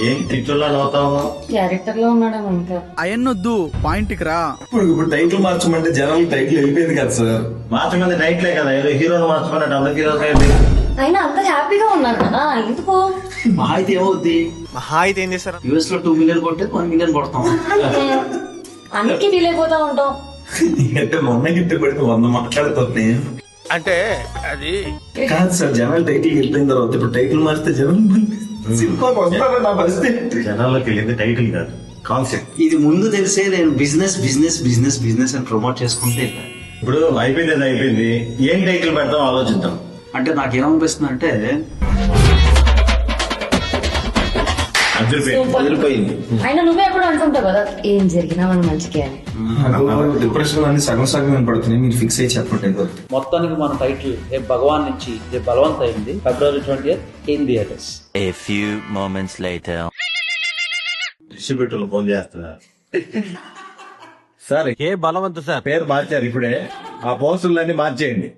ఏం తిట్టుల్లో నవ్వుతావు? క్యారెక్టర్ లో ఉన్నాడేమో ఇంకా. అయన్నొద్దు పాయింట్కి రా. ఇప్పుడు టైటిల్ మార్చమంటే జనాలు టైటిల్ వెళ్ళిపోయింది కదా సార్. మార్చమంది టైట్లే కదా, ఏదో హీరోని మార్చమన్నట్టు అందరు హీరోస్ అయినా అంత హ్యాపీగా ఉన్నారు కదా, ఎందుకు? మహా అయితే ఏమవుద్ది? మహా అయితే ఏం చేస్తారు? యూఎస్ లో 2 మిలియన్ కొట్టే 1 మిలియన్ కొడతాం. అన్నిటికీ ఫీల్ అయిపోతా ఉంటాం. అంటే మొన్న గిట్ట పడితే 100 మాట్లాడుతుంది. అంటే అది కాదు సార్, జనాలు టైటిల్ వెళ్ళిపోయిన తర్వాత ఇప్పుడు టైటిల్ మారితే జనాలు సినిమాకి వస్తారా? నా పరిస్థితి జనాల్లోకి వెళ్ళింది టైటిల్ కాదు, కాన్సెప్ట్. ఇది ముందు తెలిసే నేను బిజినెస్ బిజినెస్ బిజినెస్ బిజినెస్ అని ప్రమోట్ చేసుకుంటే ఇప్పుడు అయిపోయింది, అది అయిపోయింది. ఏం టైటిల్ పెడతాం ఆలోచిద్దాం. అంటే నాకేమనిపిస్తుంది అంటే వదిలిపోయింది. అయినా నువ్వే ఎప్పుడు అంటుంటావు కదా ఏం జరిగినా మనం మంచిగా అని. డిప్రెషన్ అన్ని సగం సగం వినపడుతున్నాయి. మీరు ఫిక్స్ అయ్యి చెప్పండి. మొత్తానికి మన టైటిల్ రేపు భగవాన్ నుంచి రేపు బలవంత అయింది. February 20th in theaters. A few moments later. డిస్ట్రిబ్యూటర్లు ఫోన్ చేస్తున్నారు. సార్ ఏ బలవంతు సార్ పేరు మార్చారు ఇప్పుడే, ఆ పోస్టులన్నీ మార్చేయండి.